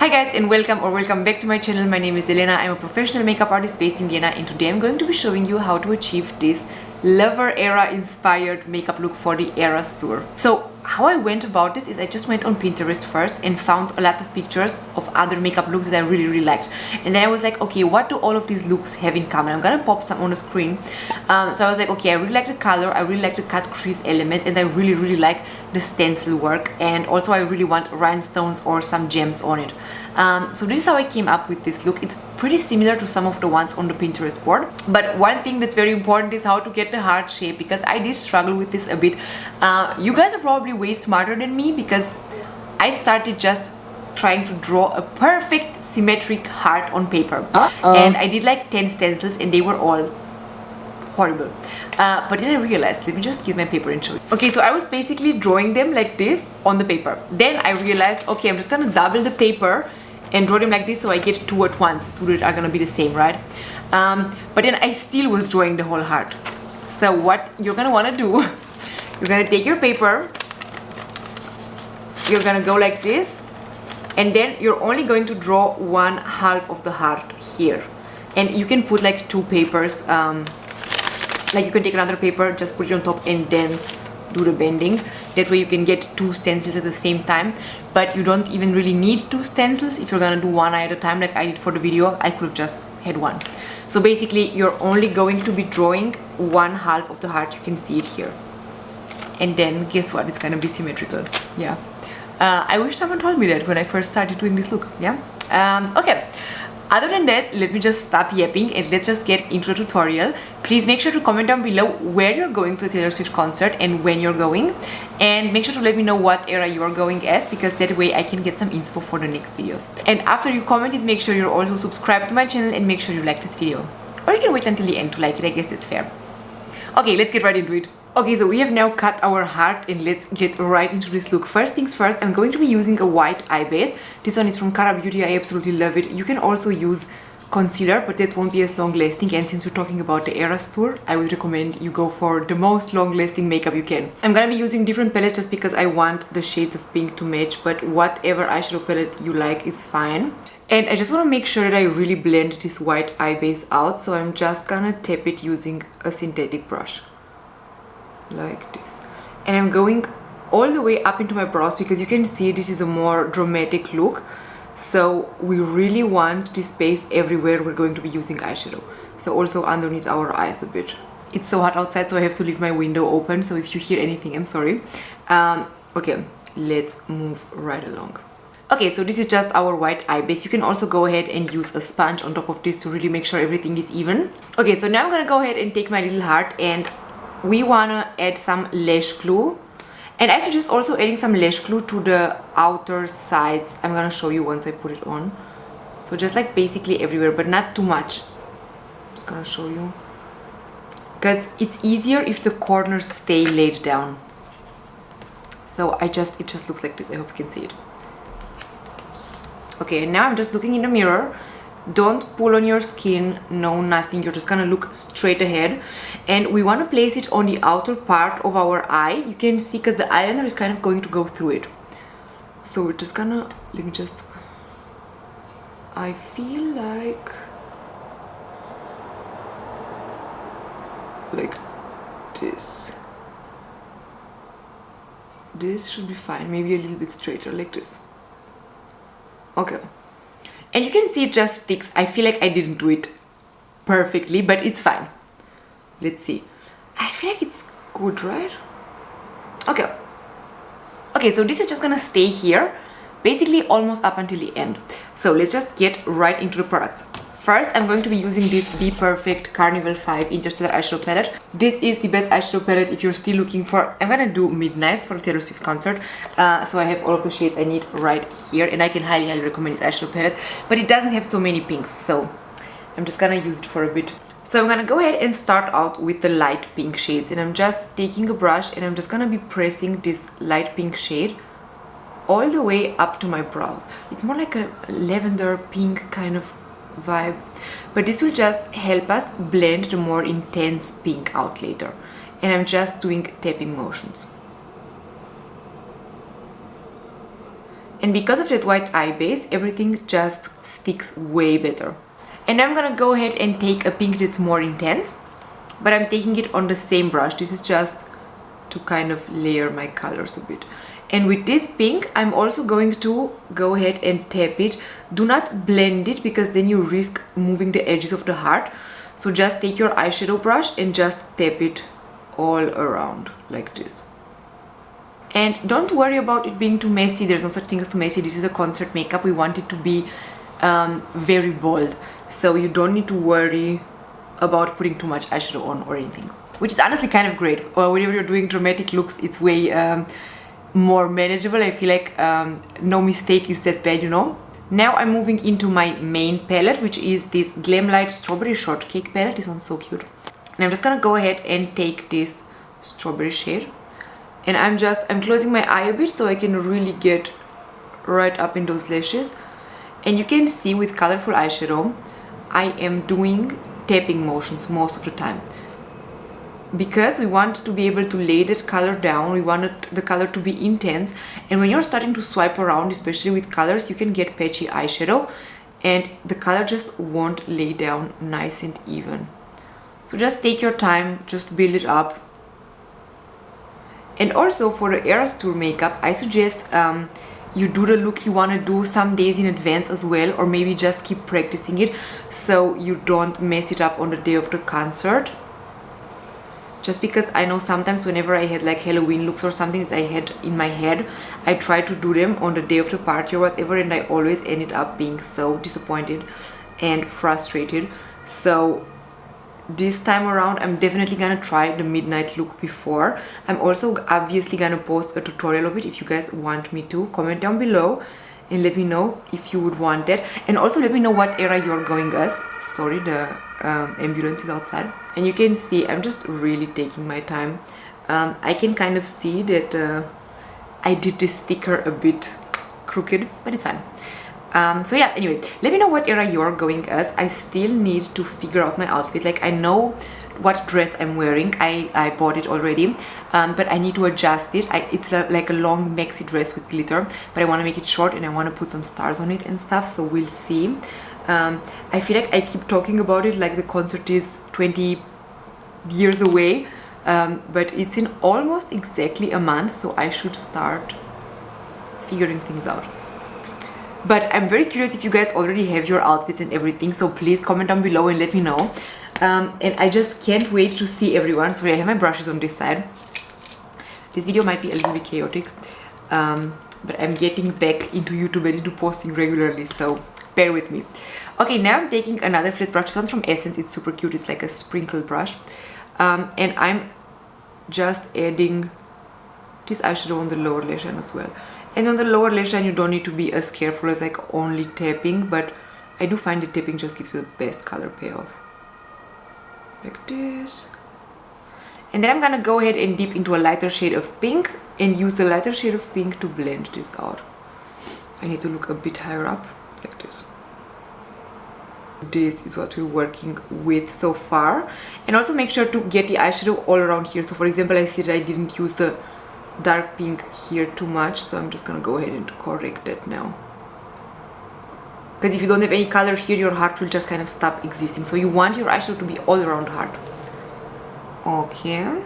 Hi guys, and welcome back to my channel. My name is Elena. I'm a professional makeup artist based in Vienna, and today I'm going to be showing you how to achieve this Lover Era inspired makeup look for the Eras tour. So how I went about this is I just went on Pinterest first and found a lot of pictures of other makeup looks that I really liked, and then I was like, okay, what do all of these looks have in common? I'm gonna pop some on the screen. So I was like, okay, I really like the color, I really like the cut crease element, and I really like the stencil work, and also I really want rhinestones or some gems on it. So this is how I came up with this look. It's pretty similar to some of the ones on the Pinterest board, but one thing that's very important is how to get the heart shape, because I did struggle with this a bit. You guys are probably way smarter than me, because I started just trying to draw a perfect symmetric heart on paper. And I did like 10 stencils and they were all horrible. But then I realized, let me just get my paper and show you. Okay, so I was basically drawing them like this on the paper. Then I realized, okay, I'm just gonna double the paper and draw them like this so I get two at once, so that are gonna be the same, right? But then I still was drawing the whole heart. So what you're gonna wanna do, you're gonna take your paper, you're gonna go like this, and then you're only going to draw one half of the heart here. And you can put like two papers, like you can take another paper, just put it on top and then do the bending. That way you can get two stencils at the same time, but you don't even really need two stencils if you're gonna do one eye at a time like I did for the video. I could have just had one. So basically you're only going to be drawing one half of the heart. You can see it here, and then guess what, it's gonna be symmetrical. Yeah, I wish someone told me that when I first started doing this look. Yeah. Okay, other than that, let me just stop yapping and let's just get into the tutorial. Please make sure to comment down below where you're going to the Taylor Swift concert and when you're going, and make sure to let me know what era you are going as, because that way I can get some inspo for the next videos. And after you commented, make sure you're also subscribed to my channel and make sure you like this video, or you can wait until the end to like it. I guess that's fair. Okay, let's get right into it. Okay, so we have now cut our heart and let's get right into this look. First things first, I'm going to be using a white eye base. This one is from Cara Beauty. I absolutely love it. You can also use concealer, but that won't be as long lasting, and since we're talking about the Eras tour, I would recommend you go for the most long lasting makeup you can. I'm gonna be using different palettes just because I want the shades of pink to match, but whatever eyeshadow palette you like is fine. And I just want to make sure that I really blend this white eye base out, so I'm just gonna tap it using a synthetic brush like this, and I'm going all the way up into my brows because you can see this is a more dramatic look, so we really want this base everywhere we're going to be using eyeshadow, so also underneath our eyes a bit. It's so hot outside, so I have to leave my window open, so if you hear anything, I'm sorry. Okay, let's move right along. Okay, so this is just our white eye base. You can also go ahead and use a sponge on top of this to really make sure everything is even. Okay, so now I'm gonna go ahead and take my little heart, and we wanna add some lash glue, and I suggest also adding some lash glue to the outer sides. I'm gonna show you once I put it on. So just like basically everywhere, but not too much. Just gonna show you, because it's easier if the corners stay laid down. So it just looks like this. I hope you can see it. Okay, now I'm just looking in the mirror. Don't pull on your skin, no, nothing. You're just gonna look straight ahead, and we want to place it on the outer part of our eye. You can see, because the eyeliner is kind of going to go through it. So we're just gonna, let me just, I feel like this. This should be fine, maybe a little bit straighter like this. Okay. And you can see it just sticks. I feel like I didn't do it perfectly, but it's fine. Let's see. I feel like it's good, right? Okay. Okay, so this is just gonna stay here, basically almost up until the end. So let's just get right into the products. First, I'm going to be using this BPerfect Carnival 5 Interstellar eyeshadow palette. This is the best eyeshadow palette if you're still looking for... I'm gonna do Midnights for the Taylor Swift concert. So I have all of the shades I need right here, and I can highly recommend this eyeshadow palette. But it doesn't have so many pinks, so I'm just gonna use it for a bit. So I'm gonna go ahead and start out with the light pink shades. And I'm just taking a brush and I'm just gonna be pressing this light pink shade all the way up to my brows. It's more like a lavender pink kind of vibe, but this will just help us blend the more intense pink out later, and I'm just doing tapping motions. And because of that white eye base, everything just sticks way better. And I'm gonna go ahead and take a pink that's more intense, but I'm taking it on the same brush. This is just to kind of layer my colors a bit. And with this pink, I'm also going to go ahead and tap it. Do not blend it because then you risk moving the edges of the heart. So just take your eyeshadow brush and just tap it all around like this. And don't worry about it being too messy. There's no such thing as too messy. This is a concert makeup. We want it to be very bold. So you don't need to worry about putting too much eyeshadow on or anything. Which is honestly kind of great. Whenever you're doing dramatic looks, it's way more manageable. I feel like no mistake is that bad, you know. Now I'm moving into my main palette, which is this Glamlite Strawberry Shortcake palette. This one's so cute. And I'm just gonna go ahead and take this strawberry shade. And I'm closing my eye a bit so I can really get right up in those lashes. And you can see with colorful eyeshadow, I am doing tapping motions most of the time. Because we want to be able to lay that color down, we want the color to be intense, and when you're starting to swipe around, especially with colors, you can get patchy eyeshadow and the color just won't lay down nice and even. So just take your time, just build it up. And also for the Eras Tour makeup, I suggest you do the look you want to do some days in advance as well, or maybe just keep practicing it so you don't mess it up on the day of the concert. Just because I know sometimes whenever I had like Halloween looks or something that I had in my head, I try to do them on the day of the party or whatever, and I always ended up being so disappointed and frustrated. So this time around, I'm definitely gonna try the midnight look before. I'm also obviously gonna post a tutorial of it if you guys want me to. Comment down below and let me know if you would want that. And also let me know what era you're going as. Sorry, the ambulance is outside. And you can see I'm just really taking my time. I can kind of see that I did this sticker a bit crooked, but it's fine. So yeah, anyway, let me know what era you're going as. I still need to figure out my outfit. Like, I know what dress I'm wearing. I bought it already, but I need to adjust it. It's like a long maxi dress with glitter, but I want to make it short and I want to put some stars on it and stuff, so we'll see. I feel like I keep talking about it like the concert is 20 years away, but it's in almost exactly a month, so I should start figuring things out. But I'm very curious if you guys already have your outfits and everything, so please comment down below and let me know. And I just can't wait to see everyone. Sorry, I have my brushes on this side. This video might be a little bit chaotic, but I'm getting back into YouTube and into posting regularly, so bear with me. Okay, now I'm taking another flat brush. This one's from Essence. It's super cute. It's like a sprinkle brush. And I'm just adding this eyeshadow on the lower lash line as well. And on the lower lash line, you don't need to be as careful as like only tapping, but I do find that tapping just gives you the best color payoff. Like this. And then I'm gonna go ahead and dip into a lighter shade of pink and use the lighter shade of pink to blend this out. I need to look a bit higher up, like this. This is what we're working with so far. And also make sure to get the eyeshadow all around here. So for example, I see that I didn't use the dark pink here too much, so I'm just gonna go ahead and correct that now. Because if you don't have any color here, your heart will just kind of stop existing. So you want your eyeshadow to be all around the heart. Okay.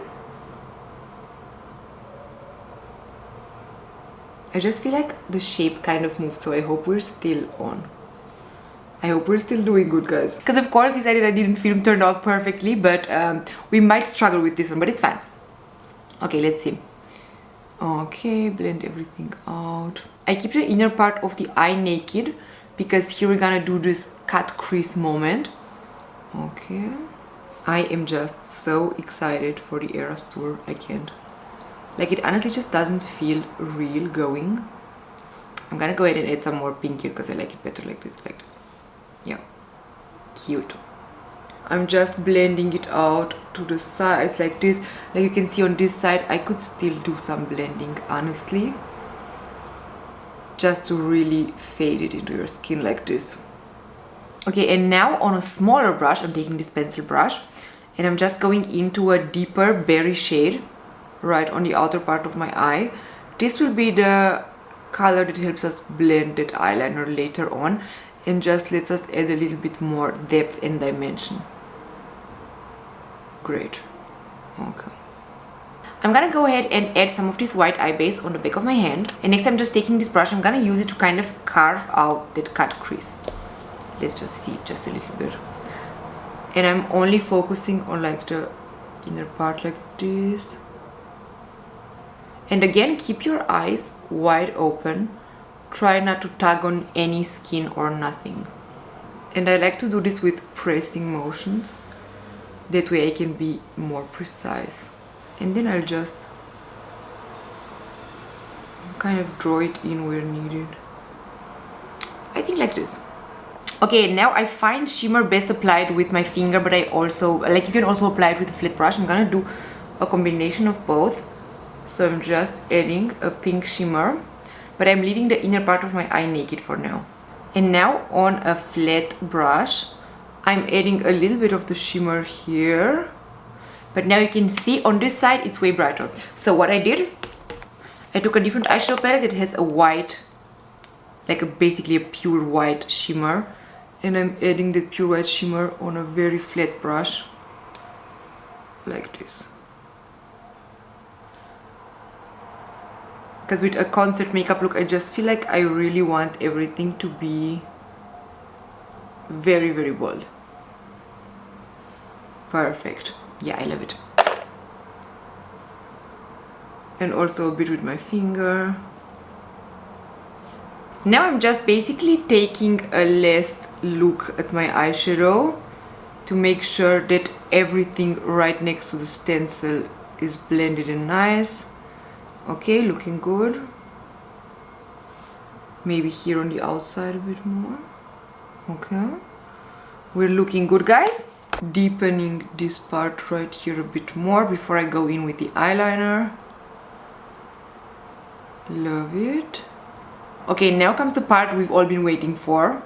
I just feel like the shape kind of moved, so I hope we're still on. I hope we're still doing good, guys. Because of course this edit I didn't film turned out perfectly, but we might struggle with this one, but it's fine. Okay, let's see. Okay, blend everything out. I keep the inner part of the eye naked because here we're gonna do this cut crease moment. Okay. I am just so excited for the Eras Tour. I can't. Like, it honestly just doesn't feel real going. I'm gonna go ahead and add some more pink here because I like it better like this, Yeah. Cute. I'm just blending it out to the sides like this. Like you can see on this side, I could still do some blending, honestly. Just to really fade it into your skin like this. Okay, and now on a smaller brush, I'm taking this pencil brush and I'm just going into a deeper berry shade right on the outer part of my eye. This will be the color that helps us blend that eyeliner later on and just lets us add a little bit more depth and dimension. Great. Okay. I'm gonna go ahead and add some of this white eye base on the back of my hand, and next I'm just taking this brush. I'm gonna use it to kind of carve out that cut crease. Let's just see just a little bit. And I'm only focusing on like the inner part like this. And again, keep your eyes wide open. Try not to tug on any skin or nothing. And I like to do this with pressing motions. That way I can be more precise. And then I'll just kind of draw it in where needed. I think like this. Okay, now I find shimmer best applied with my finger, but I also, like, you can also apply it with a flat brush. I'm gonna do a combination of both. So I'm just adding a pink shimmer, but I'm leaving the inner part of my eye naked for now. And now on a flat brush, I'm adding a little bit of the shimmer here. But now you can see on this side it's way brighter. So what I did, I took a different eyeshadow palette that has a white, like basically a pure white shimmer. And I'm adding the pure white shimmer on a very flat brush. Like this. Because with a concert makeup look, I just feel like I really want everything to be very, very bold. Perfect. Yeah, I love it. And also a bit with my finger. Now I'm just basically taking a last look at my eyeshadow to make sure that everything right next to the stencil is blended and nice. Okay, looking good. Maybe here on the outside a bit more. Okay. We're looking good, guys. Deepening this part right here a bit more before I go in with the eyeliner. Love it. Okay, now comes the part we've all been waiting for.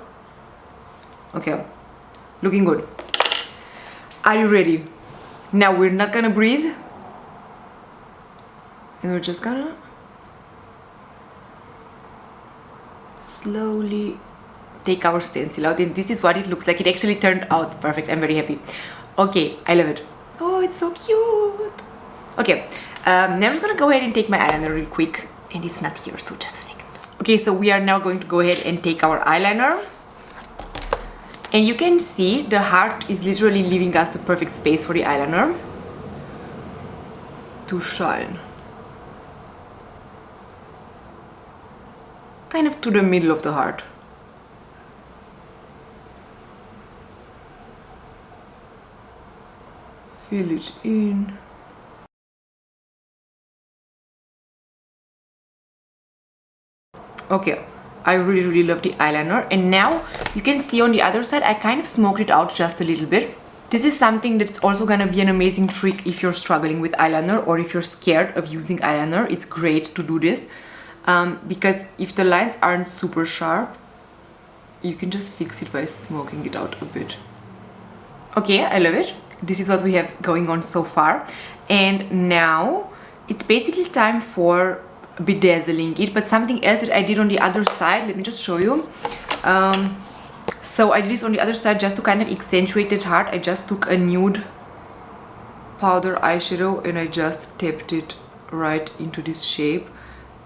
Okay, looking good. Are you ready? Now we're not gonna breathe. And we're just gonna slowly take our stencil out, and this is what it looks like. It actually turned out perfect. I'm very happy. Okay, I love it. Oh, it's so cute. Okay, now I'm just gonna go ahead and take my eyeliner real quick, and it's not here, so just a second. Okay, so we are now going to go ahead and take our eyeliner, and you can see the heart is literally leaving us the perfect space for the eyeliner to shine. Kind of to the middle of the heart. Fill it in. Okay, I really love the eyeliner, and now you can see on the other side I kind of smoked it out just a little bit. This is something that's also gonna be an amazing trick if you're struggling with eyeliner or if you're scared of using eyeliner. It's great to do this because if the lines aren't super sharp, you can just fix it by smoking it out a bit. Okay, I love it. This is what we have going on so far, and now it's basically time for bedazzling it, but something else that I did on the other side. Let me just show you. So I did this on the other side just to kind of accentuate that heart. I just took a nude powder eyeshadow and I just tapped it right into this shape,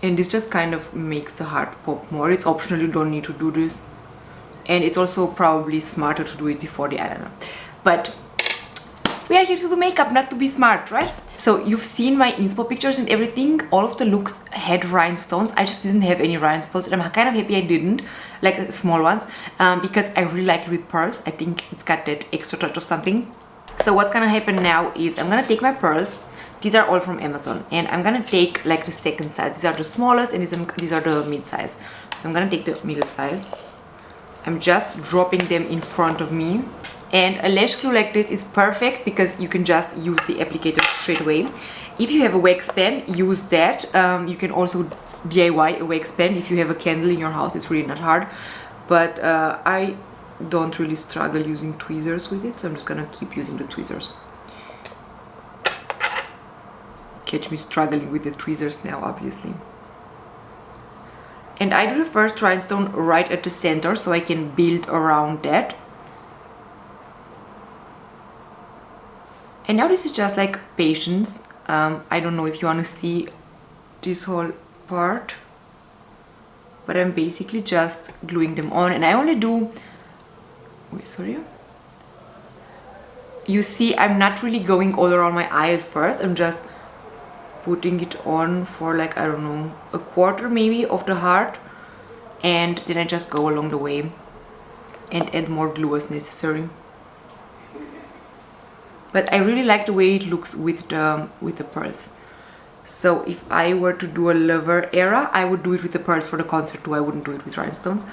and this just kind of makes the heart pop more. It's optional, you don't need to do this, and it's also probably smarter to do it before the eyeliner, but we are here to do makeup, not to be smart, right? So you've seen my inspo pictures and everything. All of the looks had rhinestones. I just didn't have any rhinestones, and I'm kind of happy I didn't, like small ones, because I really like it with pearls. I think it's got that extra touch of something. So what's gonna happen now is I'm gonna take my pearls. These are all from Amazon, and I'm gonna take like the second size. These are the smallest, and these are the mid size. So I'm gonna take the middle size. I'm just dropping them in front of me. And a lash glue like this is perfect because you can just use the applicator straight away. If you have a wax pen, use that. You can also DIY a wax pen if you have a candle in your house. It's really not hard. But I don't really struggle using tweezers with it, so I'm just gonna keep using the tweezers. Catch me struggling with the tweezers now, obviously. And I do the first rhinestone right at the center so I can build around that. And now this is just like patience. I don't know if you want to see this whole part, but I'm basically just gluing them on, and I only do, wait, sorry. You see, I'm not really going all around my eye at first. I'm just putting it on for like, I don't know, a quarter maybe of the heart, and then I just go along the way and add more glue as necessary. But I really like the way it looks with the pearls. So if I were to do a lover era, I would do it with the pearls for the concert too. I wouldn't do it with rhinestones,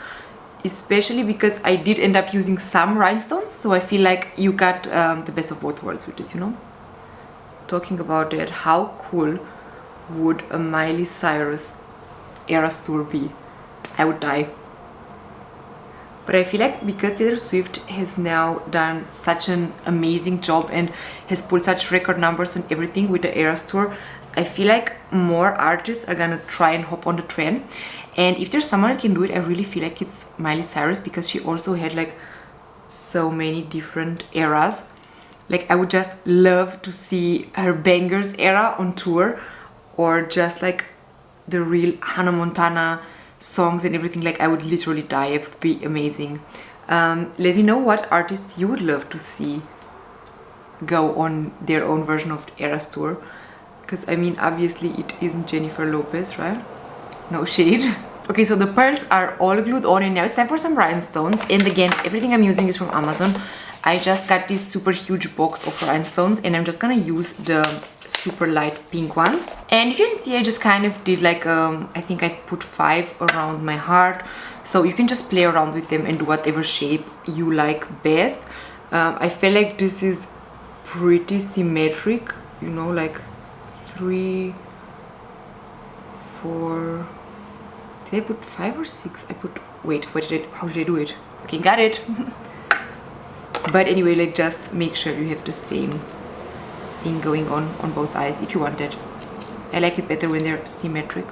especially because I did end up using some rhinestones, so I feel like you got the best of both worlds with this, you know. Talking about that, how cool would a Miley Cyrus Eras tour be? I would die. But I feel like because Taylor Swift has now done such an amazing job and has pulled such record numbers on everything with the Eras tour, I feel like more artists are gonna try and hop on the trend. And if there's someone who can do it, I really feel like it's Miley Cyrus, because she also had like so many different eras. Like I would just love to see her bangers era on tour, or just like the real Hannah Montana songs and everything. Like I would literally die. It would be amazing. Let me know what artists you would love to see go on their own version of the Eras tour, because I mean obviously it isn't Jennifer Lopez, right? No shade. Okay, so the pearls are all glued on, and now it's time for some rhinestones. And again, everything I'm using is from Amazon. I just got this super huge box of rhinestones, and I'm just gonna use the super light pink ones. And you can see I just kind of did like I think I put 5 around my heart, so you can just play around with them and do whatever shape you like best. I feel like this is pretty symmetric, you know, like 3, 4. Did I put 5 or 6? I put, wait, how did I do it? Okay, got it. But anyway, like just make sure you have the same thing going on both eyes if you want it. I like it better when they're symmetric.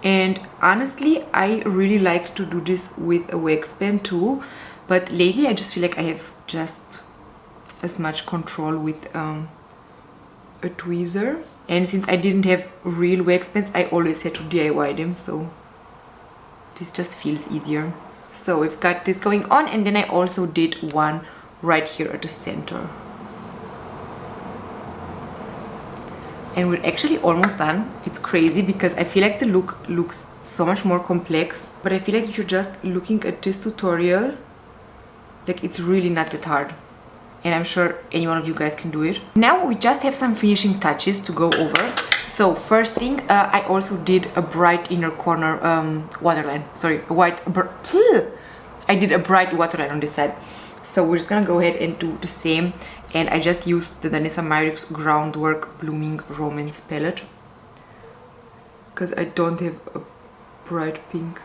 And honestly, I really like to do this with a wax pen too, but lately I just feel like I have just as much control with a tweezer. And since I didn't have real wax pens, I always had to DIY them, so this just feels easier. So we've got this going on, and then I also did one right here at the center. And we're actually almost done. It's crazy because I feel like the look looks so much more complex, but I feel like if you're just looking at this tutorial, like it's really not that hard. And I'm sure any one of you guys can do it. Now we just have some finishing touches to go over. So first thing, I also did a bright inner corner waterline. Sorry, I did a bright waterline on this side. So we're just gonna go ahead and do the same. And I just used the Danessa Myricks Groundwork Blooming Romance palette, because I don't have a bright pink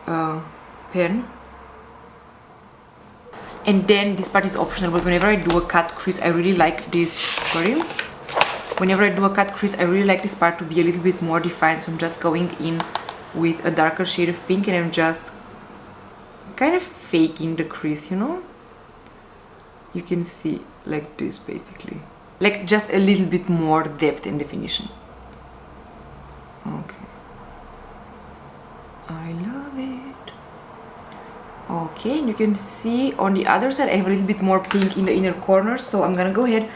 pen. And then this part is optional, but whenever I do a cut crease, I really like this, whenever I do a cut crease, I really like this part to be a little bit more defined. So I'm just going in with a darker shade of pink, and I'm just kind of faking the crease, you know? You can see like this basically. Like just a little bit more depth and definition. Okay. I love it. Okay, and you can see on the other side I have a little bit more pink in the inner corners, so I'm gonna go ahead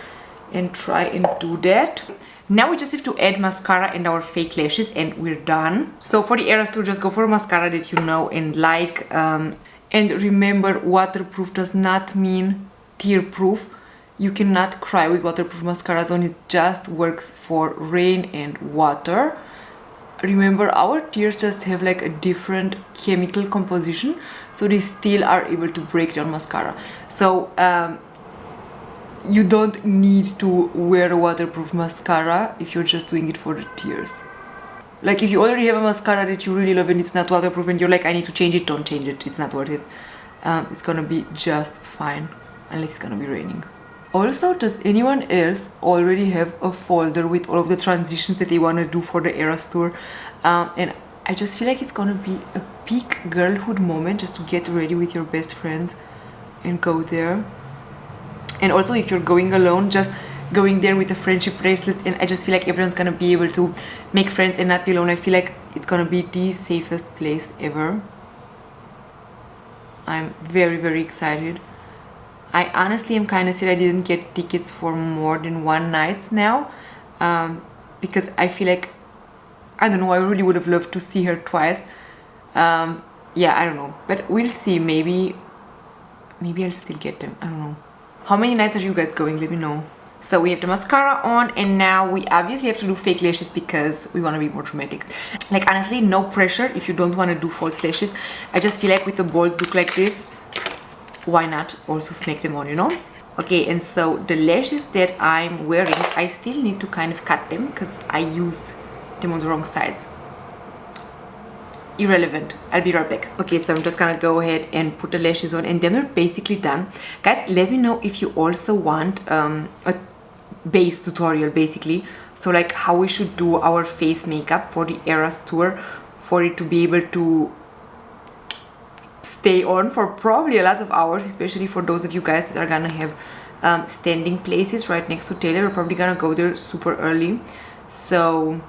and try and do that. Now we just have to add mascara and our fake lashes, and we're done. So for the Eras tour, just go for a mascara that you know and like. And remember, waterproof does not mean tear-proof. You cannot cry with waterproof mascaras on. It just works for rain and water. Remember, our tears just have like a different chemical composition, so they still are able to break down mascara. So you don't need to wear a waterproof mascara if you're just doing it for the tears. Like if you already have a mascara that you really love and it's not waterproof and you're like, I need to change it, don't change it, it's not worth it. It's gonna be just fine, unless it's gonna be raining. Also, does anyone else already have a folder with all of the transitions that they want to do for the Eras tour? And I just feel like it's gonna be a peak girlhood moment just to get ready with your best friends and go there. And also, if you're going alone, just going there with the friendship bracelets, and I just feel like everyone's gonna be able to make friends and not be alone. I feel like it's gonna be the safest place ever. I'm very, very excited. I honestly am kind of sad I didn't get tickets for more than one night now, because I feel like, I don't know, I really would have loved to see her twice. Yeah, I don't know, but we'll see. Maybe I'll still get them. I don't know. How many nights are you guys going? Let me know. So we have the mascara on, and now we obviously have to do fake lashes because we want to be more dramatic. Like, honestly, no pressure if you don't want to do false lashes. I just feel like with a bold look like this, why not also snake them on, you know? Okay, and so the lashes that I'm wearing, I still need to kind of cut them because I used them on the wrong sides. Irrelevant, I'll be right back. Okay, so I'm just gonna go ahead and put the lashes on, and then we're basically done. Guys, let me know if you also want a base tutorial, basically, so like how we should do our face makeup for the Eras tour, for it to be able to stay on for probably a lot of hours, especially for those of you guys that are gonna have standing places right next to Taylor. We're probably gonna go there super early, so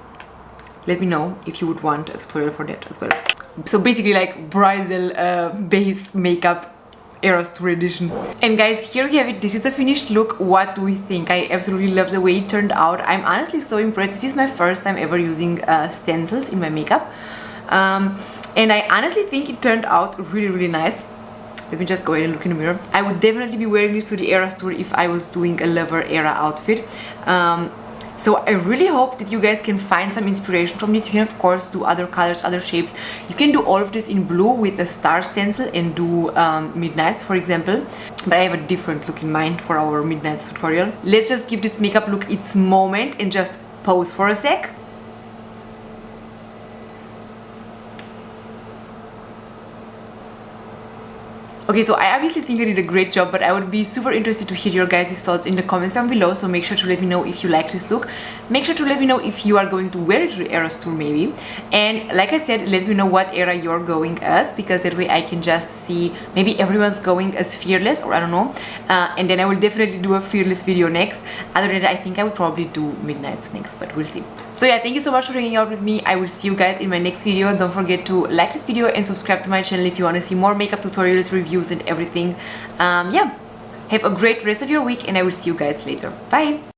let me know if you would want a tutorial for that as well. So basically like bridal base makeup Eras tour edition. And guys, here we have it. This is the finished look. What do we think? I absolutely love the way it turned out. I'm honestly so impressed. This is my first time ever using stencils in my makeup. And I honestly think it turned out really, really nice. Let me just go ahead and look in the mirror. I would definitely be wearing this to the Eras tour if I was doing a Lover era outfit. So I really hope that you guys can find some inspiration from this. You can of course do other colors, other shapes. You can do all of this in blue with a star stencil and do midnights, for example. But I have a different look in mind for our midnights tutorial. Let's just give this makeup look its moment and just pose for a sec. Okay, so I obviously think I did a great job, but I would be super interested to hear your guys' thoughts in the comments down below, so make sure to let me know if you like this look. Make sure to let me know if you are going to wear it to the Eras tour maybe. And like I said, let me know what era you're going as, because that way I can just see, maybe everyone's going as Fearless, or I don't know. And then I will definitely do a Fearless video next. Other than that, I think I would probably do Midnights next, but we'll see. So yeah, thank you so much for hanging out with me. I will see you guys in my next video. Don't forget to like this video and subscribe to my channel if you want to see more makeup tutorials, reviews and everything. Yeah, have a great rest of your week, and I will see you guys later. Bye!